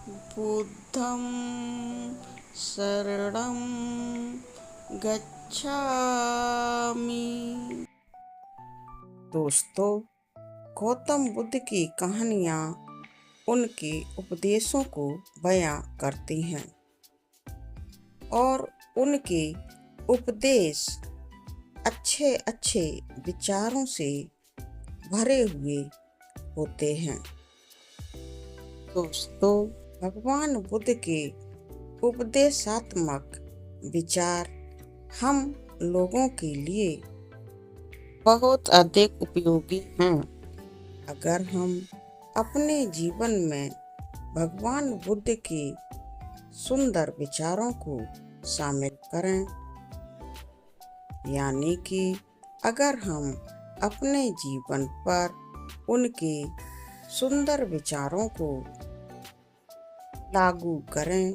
बुद्धं शरणं गच्छामि। दोस्तों, गौतम बुद्ध की कहानियाँ उनके उपदेशों को बयां करती हैं और उनके उपदेश अच्छे अच्छे विचारों से भरे हुए होते हैं। दोस्तों, भगवान बुद्ध के उपदेशात्मक विचार हम लोगों के लिए बहुत अधिक उपयोगी हैं। अगर हम अपने जीवन में भगवान बुद्ध के सुंदर विचारों को शामिल करें, यानी कि अगर हम अपने जीवन पर उनके सुंदर विचारों को लागू करें,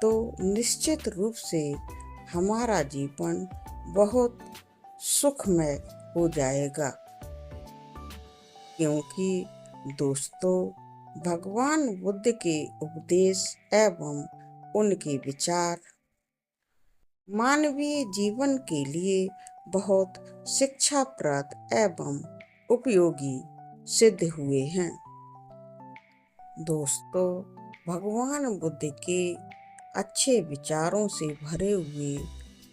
तो निश्चित रूप से हमारा जीवन बहुत सुखमय हो जाएगा। क्योंकि दोस्तों, भगवान बुद्ध के उपदेश एवं उनके विचार मानवीय जीवन के लिए बहुत शिक्षाप्रद एवं उपयोगी सिद्ध हुए हैं। दोस्तों, भगवान बुद्ध के अच्छे विचारों से भरे हुए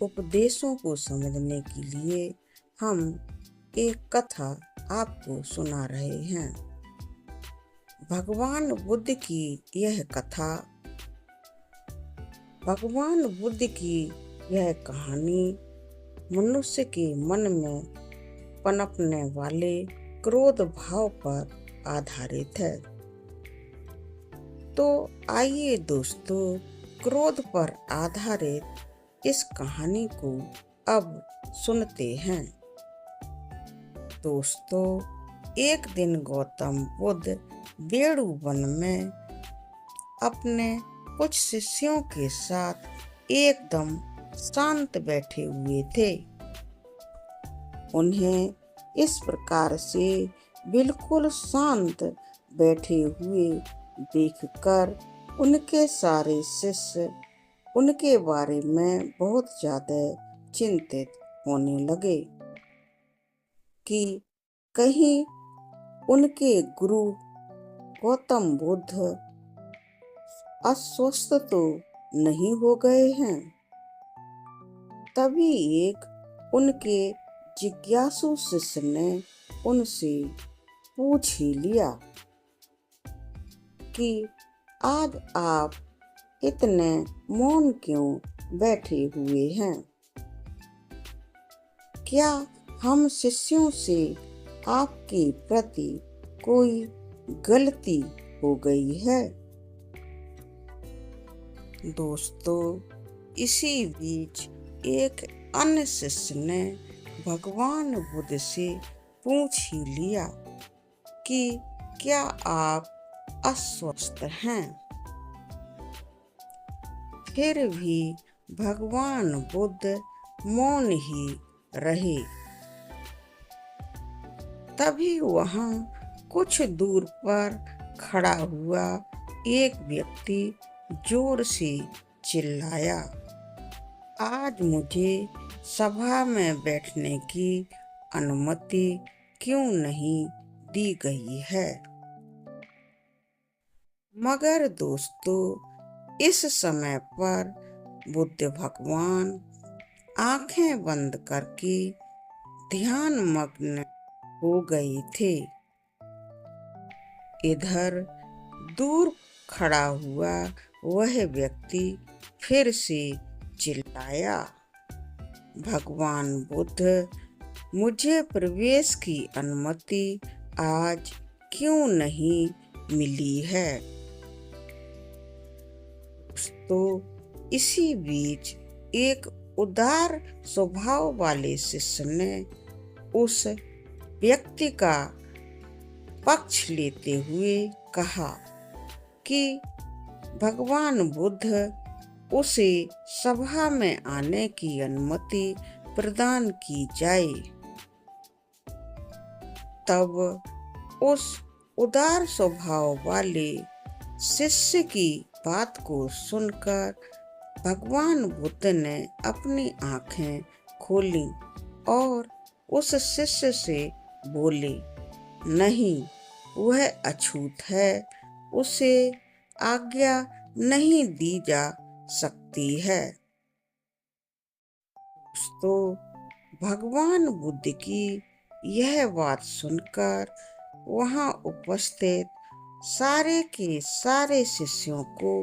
उपदेशों को समझने के लिए हम एक कथा आपको सुना रहे हैं। भगवान बुद्ध की यह कथा, भगवान बुद्ध की यह कहानी मनुष्य के मन में पनपने वाले क्रोध भाव पर आधारित है। तो आइए दोस्तों, क्रोध पर आधारित इस कहानी को अब सुनते हैं। दोस्तों, एक दिन गौतम बुद्ध बेड़ू वन में अपने कुछ शिष्यों के साथ एकदम शांत बैठे हुए थे। उन्हें इस प्रकार से बिल्कुल शांत बैठे हुए देखकर उनके सारे शिष्य उनके बारे में बहुत ज्यादा चिंतित होने लगे कि कहीं उनके गुरु गौतम बुद्ध अस्वस्थ तो नहीं हो गए हैं। तभी एक उनके जिज्ञासु शिष्य ने उनसे पूछ ही लिया कि आज आप इतने मौन क्यों बैठे हुए हैं? क्या हम शिष्यों से आपके प्रति कोई गलती हो गई है? दोस्तों, इसी बीच एक अन्य शिष्य ने भगवान बुद्ध से पूछ ही लिया कि क्या आप अस्वस्थ हैं? फिर भी भगवान बुद्ध मौन ही रहे। तभी वहां कुछ दूर पर खड़ा हुआ एक व्यक्ति जोर से चिल्लाया, आज मुझे सभा में बैठने की अनुमति क्यों नहीं दी गई है? मगर दोस्तों, इस समय पर बुद्ध भगवान आंखें बंद करके ध्यान मग्न हो गए थे। इधर दूर खड़ा हुआ वह व्यक्ति फिर से चिल्लाया, भगवान बुद्ध, मुझे प्रवेश की अनुमति आज क्यों नहीं मिली है? तो इसी बीच एक उदार स्वभाव वाले शिष्य ने उस व्यक्ति का पक्ष लेते हुए कहा कि भगवान बुद्ध उसे सभा में आने की अनुमति प्रदान की जाए। तब उस उदार स्वभाव वाले शिष्य की बात को सुनकर भगवान बुद्ध ने अपनी आंखें खोली और उस शिष्य से बोले, नहीं, वह अछूत है, उसे आज्ञा नहीं दी जा सकती है। दोस्तों, भगवान बुद्ध की यह बात सुनकर वहां उपस्थित सारे के सारे शिष्यों को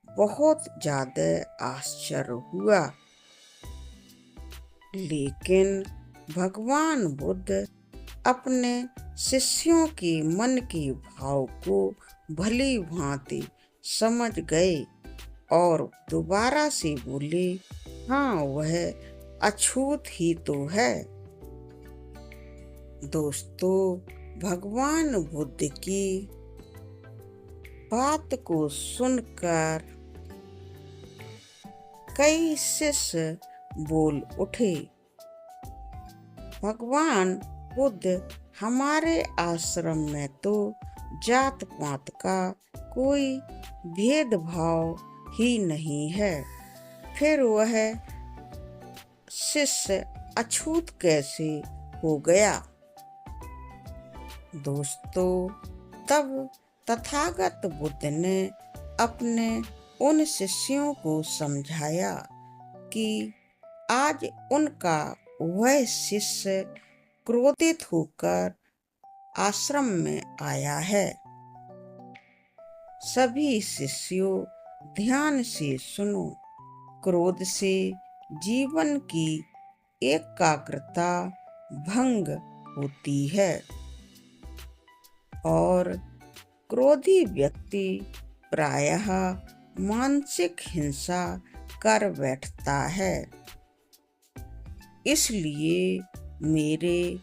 बहुत ज्यादा आश्चर्य हुआ। लेकिन भगवान बुद्ध अपने शिष्यों के मन के भाव को भली भांति समझ गए और दोबारा से बोले, हाँ, वह अछूत ही तो है। दोस्तों, भगवान बुद्ध की बात को सुनकर कई शिष्य बोल उठे, भगवान बुद्ध, हमारे आश्रम में तो जात पात का कोई भेदभाव ही नहीं है, फिर वह शिष्य अछूत कैसे हो गया। दोस्तों, तब तथागत बुद्ध ने अपने उन शिष्यों को समझाया कि आज उनका वह शिष्य क्रोधित होकर आश्रम में आया है। सभी शिष्यों, ध्यान से सुनो। क्रोध से जीवन की एकाग्रता भंग होती है और क्रोधी व्यक्ति प्रायः मानसिक हिंसा कर बैठता है। इसलिए मेरे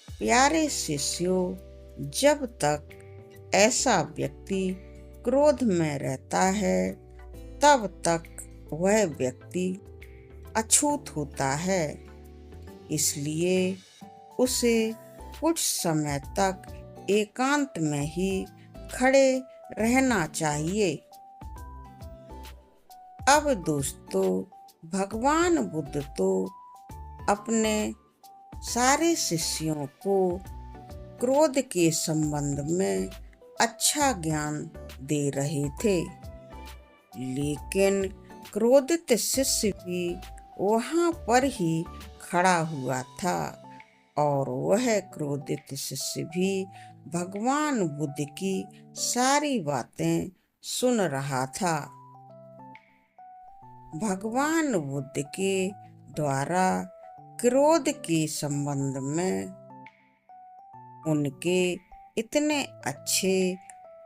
प्यारे शिष्यों, जब तक ऐसा व्यक्ति क्रोध में रहता है तब तक वह व्यक्ति अछूत होता है। इसलिए उसे कुछ समय तक एकांत में ही खड़े रहना चाहिए। अब दोस्तों, भगवान बुद्ध तो अपने सारे शिष्यों को क्रोध के संबंध में अच्छा ज्ञान दे रहे थे, लेकिन क्रोधित शिष्य भी वहां पर ही खड़ा हुआ था और वह क्रोधित शिष्य भी भगवान बुद्ध की सारी बातें सुन रहा था। भगवान बुद्ध के द्वारा क्रोध के संबंध में उनके इतने अच्छे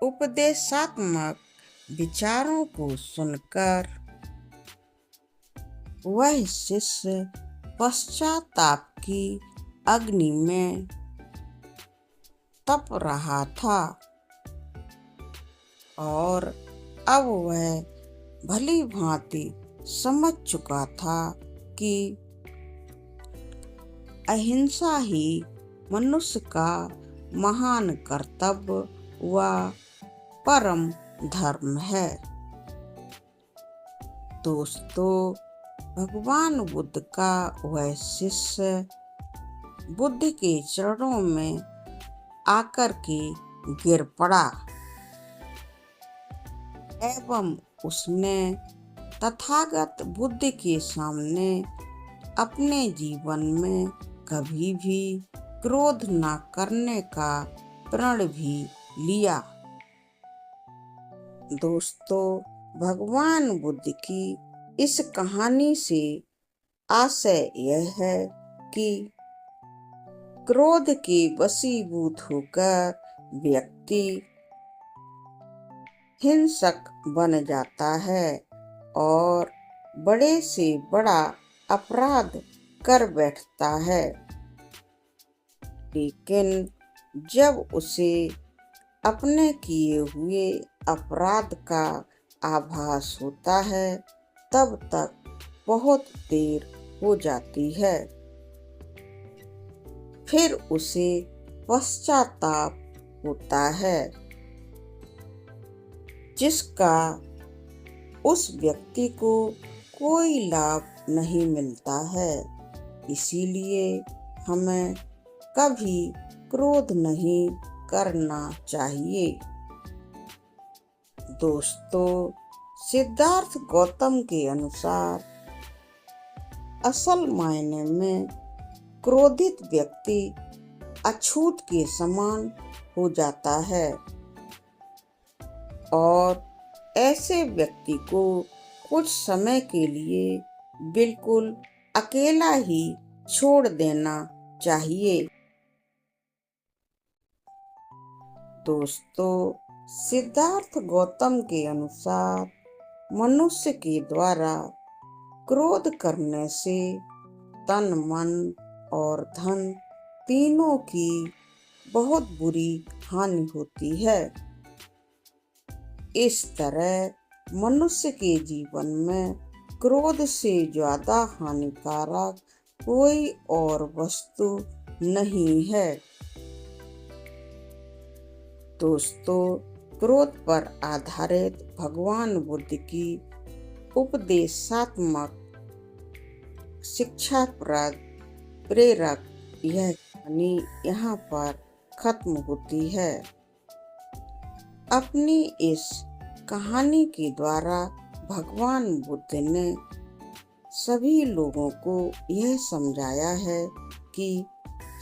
उपदेशात्मक विचारों को सुनकर वह शिष्य पश्चाताप की अग्नि में तप रहा था और अब वह भली भांति समझ चुका था कि अहिंसा ही मनुष्य का महान कर्तव्य व परम धर्म है। दोस्तों, भगवान बुद्ध का वह शिष्य बुद्ध के चरणों में आकर के गिर पड़ा एवं उसने तथागत बुद्ध के सामने अपने जीवन में कभी भी क्रोध न करने का प्रण भी लिया। दोस्तों, भगवान बुद्ध की इस कहानी से आशय यह है कि क्रोध के वशीभूत होकर व्यक्ति हिंसक बन जाता है और बड़े से बड़ा अपराध कर बैठता है, लेकिन जब उसे अपने किए हुए अपराध का आभास होता है तब तक बहुत देर हो जाती है। फिर उसे पश्चाताप होता है, जिसका उस व्यक्ति को कोई लाभ नहीं मिलता है। इसीलिए हमें कभी क्रोध नहीं करना चाहिए। दोस्तों, सिद्धार्थ गौतम के अनुसार असल मायने में क्रोधित व्यक्ति अछूत के समान हो जाता है और ऐसे व्यक्ति को कुछ समय के लिए बिल्कुल अकेला ही छोड़ देना चाहिए। दोस्तों, सिद्धार्थ गौतम के अनुसार मनुष्य के द्वारा क्रोध करने से तन, मन और धन तीनों की बहुत बुरी हानि होती है। इस तरह मनुष्य के जीवन में क्रोध से ज्यादा हानिकारक कोई और वस्तु नहीं है। दोस्तों, क्रोध पर आधारित भगवान बुद्ध की उपदेशात्मक शिक्षाप्रद प्रेरक यह कहानी यहाँ पर खत्म होती है। अपनी इस कहानी के द्वारा भगवान बुद्ध ने सभी लोगों को यह समझाया है कि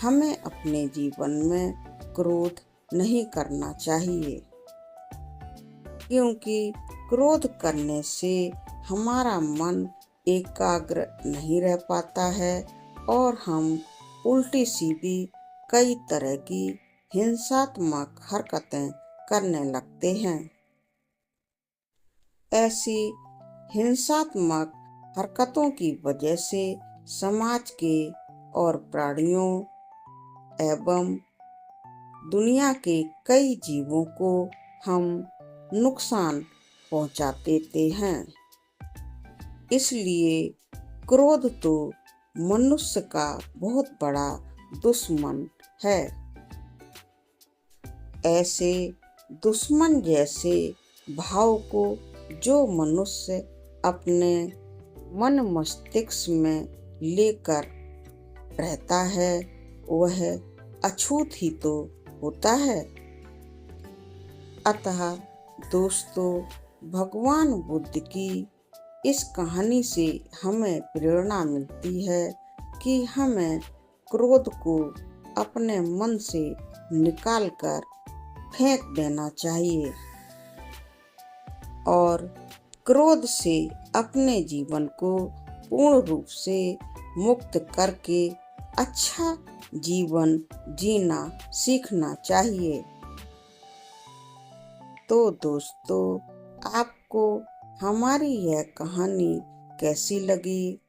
हमें अपने जीवन में क्रोध नहीं करना चाहिए, क्योंकि क्रोध करने से हमारा मन एकाग्र नहीं रह पाता है और हम उल्टी सीधी कई तरह की हिंसात्मक हरकतें करने लगते हैं। ऐसी हिंसात्मक हरकतों की वजह से समाज के और प्राणियों एवं दुनिया के कई जीवों को हम नुकसान पहुंचा देते हैं। इसलिए क्रोध तो मनुष्य का बहुत बड़ा दुश्मन है। ऐसे दुश्मन जैसे भाव को जो मनुष्य अपने मन मस्तिष्क में लेकर रहता है वह अछूत ही तो होता है। अतः दोस्तों, भगवान बुद्ध की इस कहानी से हमें प्रेरणा मिलती है कि हमें क्रोध को अपने मन से निकालकर फेंक देना चाहिए और क्रोध से अपने जीवन को पूर्ण रूप से मुक्त करके अच्छा जीवन जीना सीखना चाहिए। तो दोस्तों, आपको हमारी यह कहानी कैसी लगी?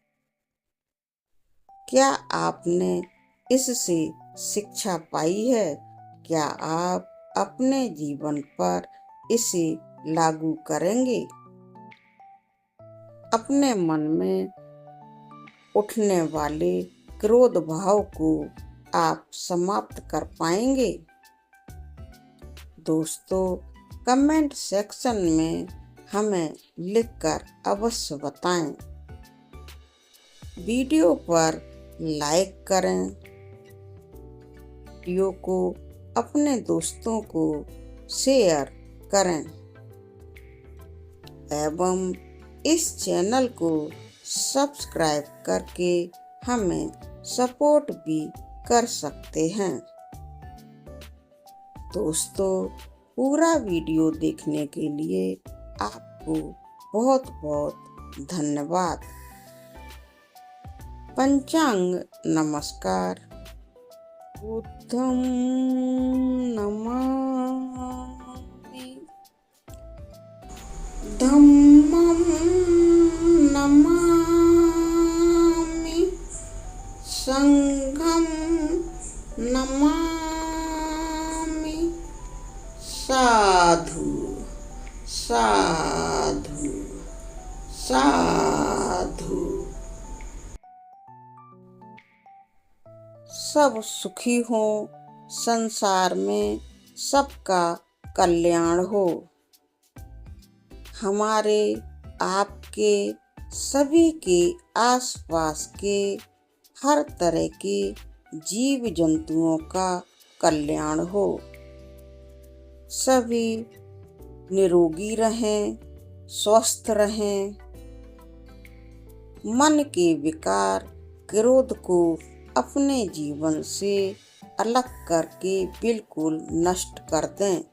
क्या आपने इससे शिक्षा पाई है? क्या आप अपने जीवन पर इसे लागू करेंगे? अपने मन में उठने वाले क्रोध भाव को आप समाप्त कर पाएंगे? दोस्तों, कमेंट सेक्शन में हमें लिखकर अवश्य बताएं। वीडियो पर लाइक करें, वीडियो को अपने दोस्तों को शेयर करें एवं इस चैनल को सब्सक्राइब करके हमें सपोर्ट भी कर सकते हैं। दोस्तों, पूरा वीडियो देखने के लिए आपको बहुत बहुत धन्यवाद। पंचांग नमस्कार। बुद्धं नमामि, धम्मं नमामि, संघं नमामि। साधु साधु साधु। सब सुखी हो, संसार में सबका कल्याण हो। हमारे आपके सभी के आसपास के हर तरह के जीव जंतुओं का कल्याण हो। सभी निरोगी रहें, स्वस्थ रहें। मन के विकार, क्रोध को अपने जीवन से अलग करके बिल्कुल नष्ट कर दें।